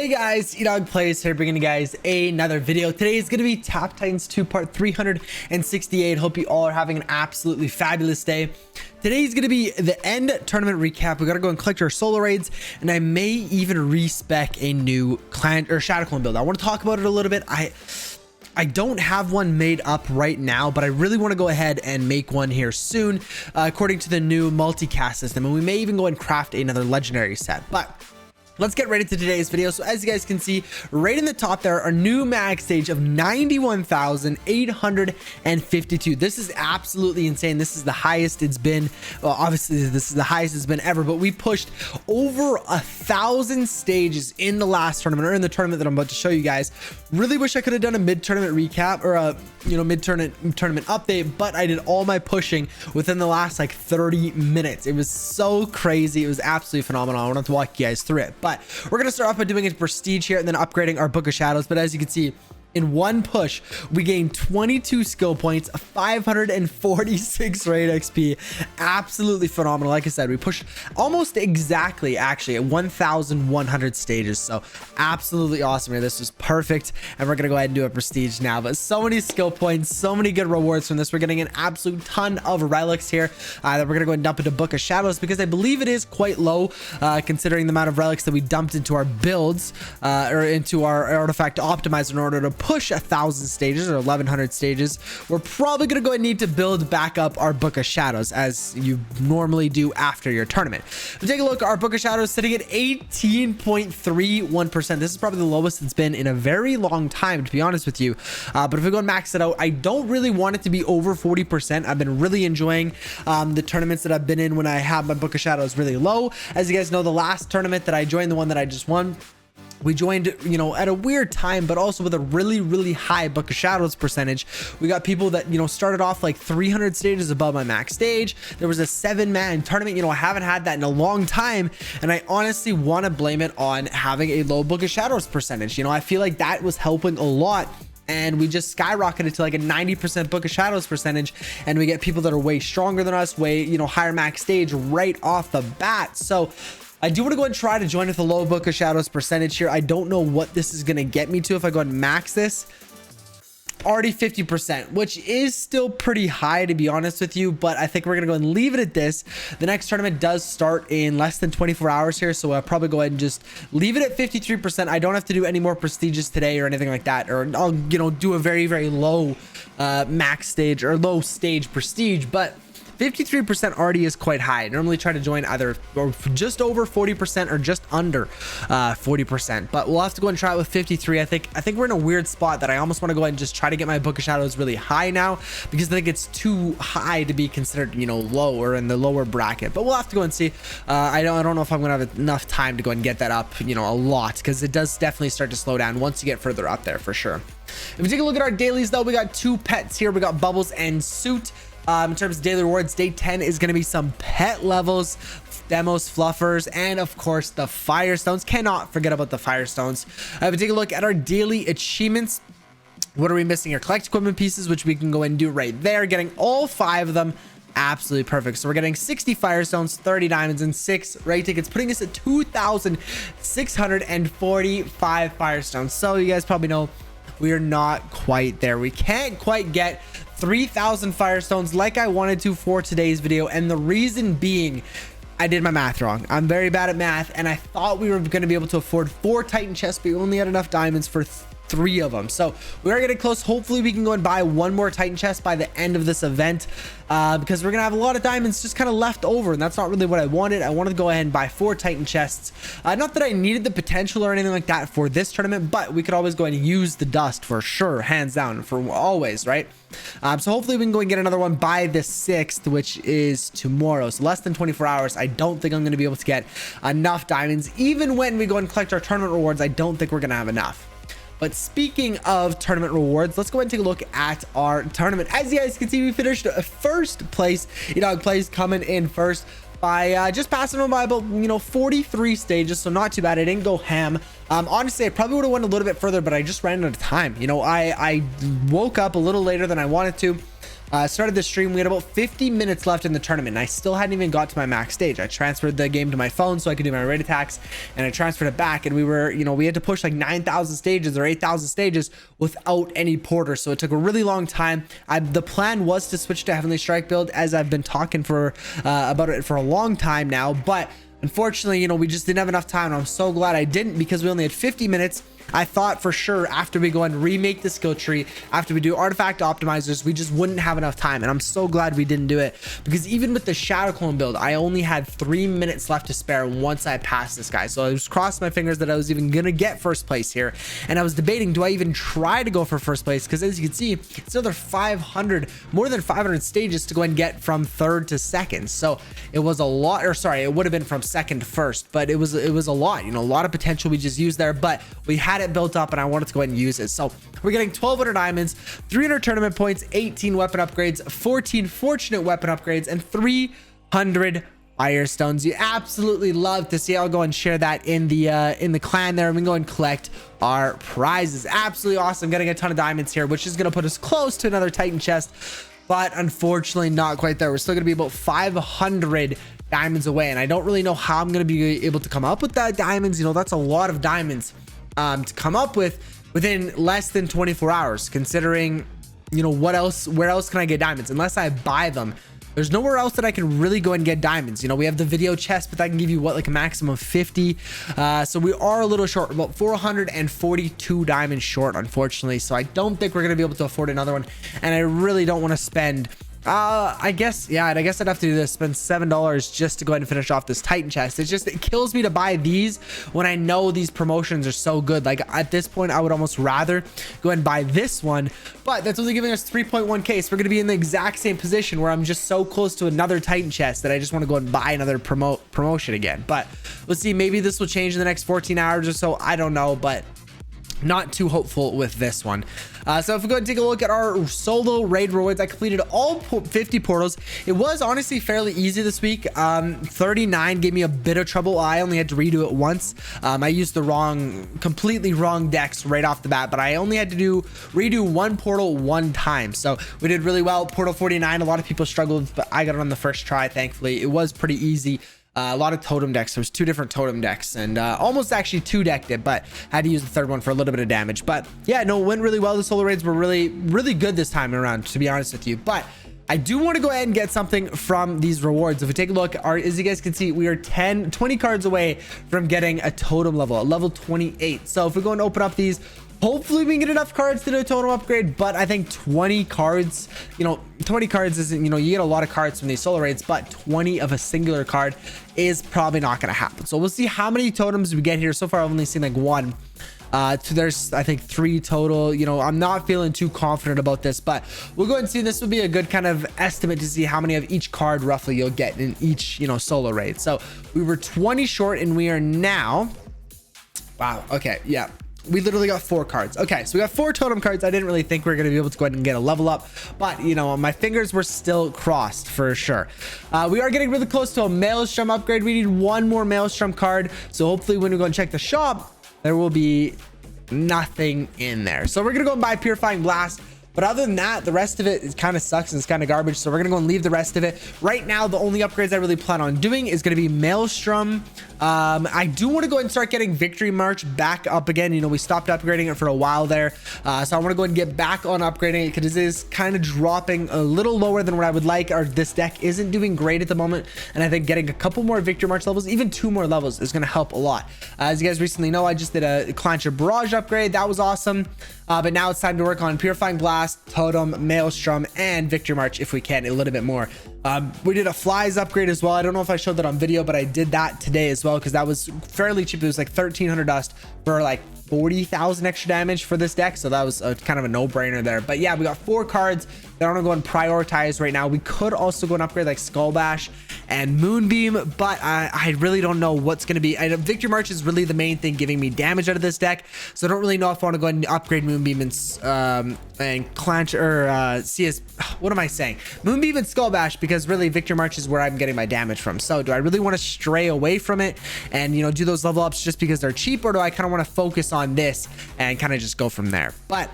Hey guys, EdogPlays here, bringing you guys another video. Today is going to be Tap Titans 2 part 368. Hope you all are having an absolutely fabulous day. Today is going to be the end tournament recap. We got to go and collect our solo raids, and I may even respec a new clan or shadow clone build. I want to talk about it a little bit. I don't have one made up right now, but I really want to go ahead and make one here soon, according to the new multicast system, and we may even go and craft another legendary set. But let's get right into today's video. So as you guys can see, right in the top there, our new max stage of 91,852. This is absolutely insane. This is the highest it's been. Well, obviously this is the highest it's been ever, but we pushed over 1,000 stages in the last tournament, or in the tournament that I'm about to show you guys. Really wish I could have done a mid-tournament recap or a mid-tournament update, but I did all my pushing within the last like 30 minutes. It was so crazy. It was absolutely phenomenal. I wanted to walk you guys through it. But we're going to start off by doing a prestige here and then upgrading our Book of Shadows. But as you can see, in one push, we gained 22 skill points, 546 raid XP. Absolutely phenomenal. Like I said, we pushed almost exactly actually at 1,100 stages. So absolutely awesome here. This was perfect. And we're going to go ahead and do a prestige now. But so many skill points, so many good rewards from this. We're getting an absolute ton of relics here that we're going to go and dump into Book of Shadows, because I believe it is quite low considering the amount of relics that we dumped into our builds or into our artifact optimizer in order to push 1,000 stages or 1,100 stages. We're probably gonna go and need to build back up our Book of Shadows as you normally do after your tournament. But take a look, our Book of Shadows sitting at 18.31%. This is probably the lowest it's been in a very long time, to be honest with you. But if we go and max it out, I don't really want it to be over 40%. I've been really enjoying the tournaments that I've been in when I have my Book of Shadows really low. As you guys know, the last tournament that I joined, the one that I just won, we joined, at a weird time, but also with a really high Book of Shadows percentage. We got people that, started off like 300 stages above my max stage. There was a 7-man tournament. I haven't had that in a long time. And I honestly want to blame it on having a low Book of Shadows percentage. I feel like that was helping a lot. And we just skyrocketed to like a 90% Book of Shadows percentage, and we get people that are way stronger than us, way, higher max stage right off the bat. So I do want to go and try to join with a low Book of Shadows percentage here. I don't know what this is going to get me to if I go and max this. Already 50%, which is still pretty high, to be honest with you, but I think we're gonna go and leave it at this. The next tournament does start in less than 24 hours here, so I'll probably go ahead and just leave it at 53%. I don't have to do any more prestiges today or anything like that, or I'll do a very low max stage or low stage prestige, but 53% already is quite high. I normally try to join either or just over 40% or just under 40%, but we'll have to go and try it with 53. I think we're in a weird spot that I almost want to go ahead and just try to get my Book of Shadows really high now, because I think it's too high to be considered, low or in the lower bracket. But we'll have to go and see. I don't know if I'm gonna have enough time to go and get that up, a lot, because it does definitely start to slow down once you get further up there for sure. If we take a look at our dailies though, we got 2 pets here. We got Bubbles and Suit. In terms of daily rewards, day 10 is going to be some pet levels, demos, fluffers, and of course the firestones. Cannot forget about the firestones. If we take a look at our daily achievements, what are we missing here? Collect equipment pieces, which we can go and do right there, getting all 5 of them. Absolutely perfect. So we're getting 60 firestones, 30 diamonds, and 6 raid tickets, putting us at 2,645 firestones. So you guys probably know we are not quite there. We can't quite get 3,000 firestones like I wanted to for today's video, and the reason being, I did my math wrong. I'm very bad at math, and I thought we were going to be able to afford 4 Titan chests, but we only had enough diamonds for 3 of them. So we are getting close. Hopefully we can go and buy 1 more Titan chest by the end of this event, because we're gonna have a lot of diamonds just kind of left over, and that's not really what I wanted. I wanted to go ahead and buy 4 Titan chests. Not that I needed the potential or anything like that for this tournament, but we could always go and use the dust for sure, hands down, for always, right? So hopefully we can go and get another one by the 6th, which is tomorrow. So less than 24 hours. I don't think I'm going to be able to get enough diamonds. Even when we go and collect our tournament rewards, I don't think we're going to have enough. But speaking of tournament rewards, let's go ahead and take a look at our tournament. As you guys can see, we finished first place. EdogPlays coming in first by just passing them by about 43 stages, so not too bad. I didn't go ham. Honestly, I probably would have went a little bit further, but I just ran out of time. I woke up a little later than I wanted to. started the stream, we had about 50 minutes left in the tournament, and I still hadn't even got to my max stage. I transferred the game to my phone so I could do my raid attacks, and I transferred it back, and we were, you know, we had to push like 9,000 stages or 8,000 stages without any porter, so it took a really long time. The plan was to switch to Heavenly Strike build, as I've been talking for about it for a long time now, but unfortunately, you know, we just didn't have enough time, and I'm so glad I didn't, because we only had 50 minutes. I thought for sure after we go and remake the skill tree, after we do artifact optimizers, we just wouldn't have enough time, and I'm so glad we didn't do it, because even with the shadow clone build, I only had 3 minutes left to spare once I passed this guy. So I was crossing my fingers that I was even gonna get first place here, and I was debating, do I even try to go for first place, because as you can see, it's another 500, more than 500 stages to go and get from third to second. So it was a lot, or sorry, it would have been from second to first, but it was a lot, you know, a lot of potential we just used there, but we had it built up and I wanted to go ahead and use it. So we're getting 1,200 diamonds, 300 tournament points, 18 weapon upgrades, 14 fortunate weapon upgrades, and 300 firestones. You absolutely love to see. I'll go and share that in the clan there, and we can go and collect our prizes. Absolutely awesome. Getting a ton of diamonds here, which is going to put us close to another Titan chest, but unfortunately not quite there. We're still going to be about 500 diamonds away, and I don't really know how I'm going to be able to come up with that diamonds. You know, that's a lot of diamonds to come up with within less than 24 hours, considering, you know, where else can I get diamonds unless I buy them? There's nowhere else that I can really go and get diamonds. You know, we have the video chest, but that can give you what, like a maximum of 50. So we are a little short, about 442 diamonds short, unfortunately. So I don't think we're going to be able to afford another one, and I really don't want to spend I guess I'd have to do this, spend $7 just to go ahead and finish off this Titan chest. It kills me to buy these when I know these promotions are so good. Like at this point, I would almost rather go ahead and buy this one, but that's only giving us 3.1k. So we're going to be in the exact same position where I'm just so close to another Titan chest that I just want to go and buy another promotion again. But let's see, maybe this will change in the next 14 hours or so. I don't know, but not too hopeful with this one. So if we go and take a look at our solo raid rewards, I completed all 50 portals. It was honestly fairly easy this week. 39 gave me a bit of trouble. I only had to redo it once. I used the completely wrong decks right off the bat, but I only had to redo one portal one time. So we did really well. Portal 49, a lot of people struggled, but I got it on the first try, thankfully. It was pretty easy. A lot of totem decks. There's 2 different totem decks, and almost actually 2 decked it, but had to use the third one for a little bit of damage. But yeah, no, it went really well. The solo raids were really good this time around, to be honest with you. But I do want to go ahead and get something from these rewards. If we take a look, as you guys can see, we are 20 cards away from getting a totem level, at level 28. So if we go and open up these, hopefully we can get enough cards to do a totem upgrade, but I think 20 cards, you know, 20 cards isn't, you know, you get a lot of cards from these solo raids, but 20 of a singular card is probably not going to happen. So we'll see how many totems we get here. So far, I've only seen like 1. So there's, I think, 3 total. You know, I'm not feeling too confident about this, but we'll go ahead and see. This would be a good kind of estimate to see how many of each card roughly you'll get in each, you know, solo raid. So we were 20 short, and we are now, wow, okay, yeah, we literally got 4 cards. Okay, so we got 4 totem cards. I didn't really think we were going to be able to go ahead and get a level up, but you know, my fingers were still crossed for sure. We are getting really close to a Maelstrom upgrade. We need 1 more Maelstrom card, so hopefully when we go and check the shop, there will be nothing in there. So we're gonna go and buy Purifying Blast, but other than that, the rest of it kind of sucks and it's kind of garbage. So we're gonna go and leave the rest of it. Right now, the only upgrades I really plan on doing is gonna be Maelstrom. I do want to go and start getting Victory March back up again. You know, we stopped upgrading it for a while there. So I want to go and get back on upgrading it, because it is kind of dropping a little lower than what I would like. Or this deck isn't doing great at the moment, and I think getting a couple more Victory March levels, even 2 more levels, is going to help a lot. As you guys recently know, I just did a Clancher Barrage upgrade. That was awesome. But now it's time to work on Purifying Blast, Totem, Maelstrom, and Victory March if we can, a little bit more. We did a Flies upgrade as well. I don't know if I showed that on video, but I did that today as well, because that was fairly cheap. It was like 1,300 dust for like 40,000 extra damage for this deck, so that was kind of a no-brainer there. But yeah, we got 4 cards that I want to go and prioritize right now. We could also go and upgrade like Skull Bash and Moonbeam, but I really don't know what's going to be. Victory March is really the main thing giving me damage out of this deck, so I don't really know if I want to go ahead and upgrade Moonbeam and Clanch or CS. What am I saying? Moonbeam and Skull Bash, because really Victory March is where I'm getting my damage from. So do I really want to stray away from it and, you know, do those level ups just because they're cheap, or do I kind of want to focus on this and kind of just go from there? But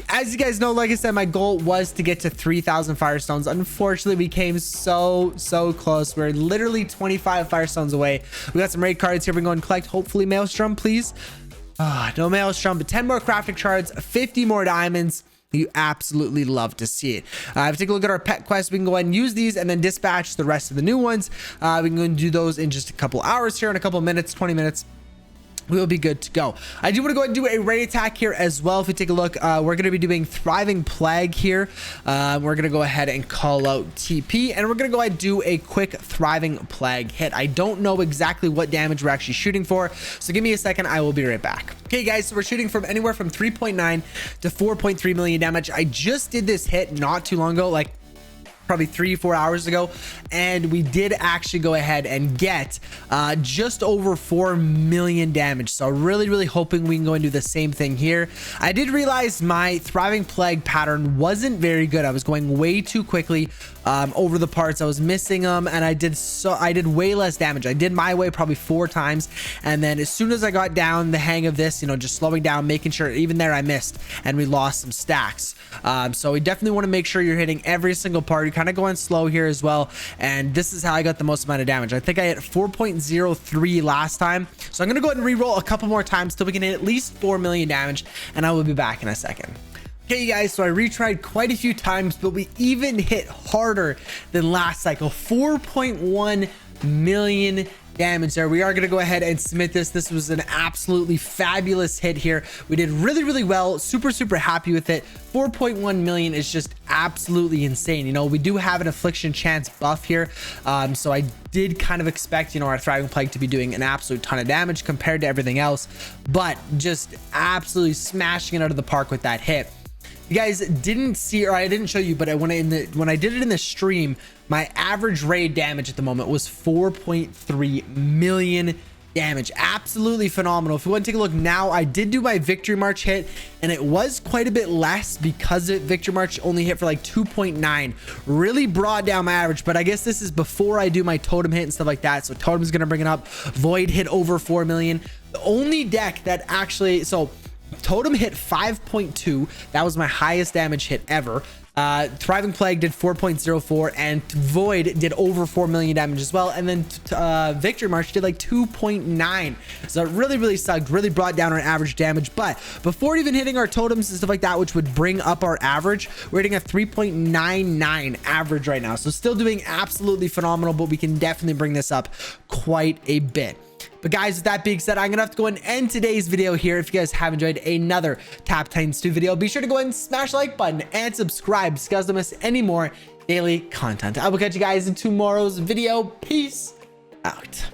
as you guys know, like I said, my goal was to get to 3,000 firestones. Unfortunately, we came so close. We're literally 25 firestones away. We got some raid cards here. We can go and collect. Hopefully maelstrom, please. No maelstrom, but 10 more crafting shards, 50 more diamonds. You absolutely love to see it. If we take a look at our pet quest, we can go ahead and use these and then dispatch the rest of the new ones. We can go and do those in just a couple hours here, in a couple minutes, 20 minutes. We will be good to go. I do want to go ahead and do a raid attack here as well. If we take a look, we're going to be doing Thriving Plague here. We're going to go ahead and call out TP, and we're going to go ahead and do a quick Thriving Plague hit. I don't know exactly what damage we're actually shooting for, so give me a second. I will be right back. Okay, guys, so we're shooting from anywhere from 3.9 to 4.3 million damage. I just did this hit not too long ago, like probably 3-4 hours ago, and we did actually go ahead and get just over 4 million damage. So really hoping we can go and do the same thing here. I did realize my Thriving Plague pattern wasn't very good. I was going way too quickly over the parts. I was missing them, and I did way less damage. I did my way probably 4 times, and then as soon as I got down the hang of this, you know, just slowing down, making sure, even there I missed, and we lost some stacks. So we definitely want to make sure you're hitting every single part. You kind of going slow here as well, and this is how I got the most amount of damage. I think I hit 4.03 last time, so I'm gonna go ahead and re-roll a couple more times till we can hit at least 4 million damage, and I will be back in a second. Okay, you guys, so I retried quite a few times, but we even hit harder than last cycle. 4.1 million damage there. We are going to go ahead and submit this. This was an absolutely fabulous hit here. We did really well. Super happy with it. 4.1 million is just absolutely insane. You know, we do have an affliction chance buff here, so I did kind of expect, you know, our Thriving Plague to be doing an absolute ton of damage compared to everything else, but just absolutely smashing it out of the park with that hit. You guys didn't see, or I didn't show you, but when I did it in the stream, my average raid damage at the moment was 4.3 million damage. Absolutely phenomenal. If we want to take a look now, I did do my Victory March hit, and it was quite a bit less because Victory March only hit for like 2.9. Really brought down my average, but I guess this is before I do my totem hit and stuff like that. So totem's gonna bring it up. Void hit over 4 million. The only deck that actually, so totem hit 5.2. That was my highest damage hit ever. Thriving Plague did 4.04, and Void did over 4 million damage as well. And then Victory March did like 2.9. So it really sucked. Really brought down our average damage. But before even hitting our totems and stuff like that, which would bring up our average, we're hitting a 3.99 average right now. So still doing absolutely phenomenal, but we can definitely bring this up quite a bit. But guys, with that being said, I'm gonna have to go and end today's video here. If you guys have enjoyed another Tap Titans 2 video, be sure to go ahead and smash the like button and subscribe so you guys don't miss any more daily content. I will catch you guys in tomorrow's video. Peace out.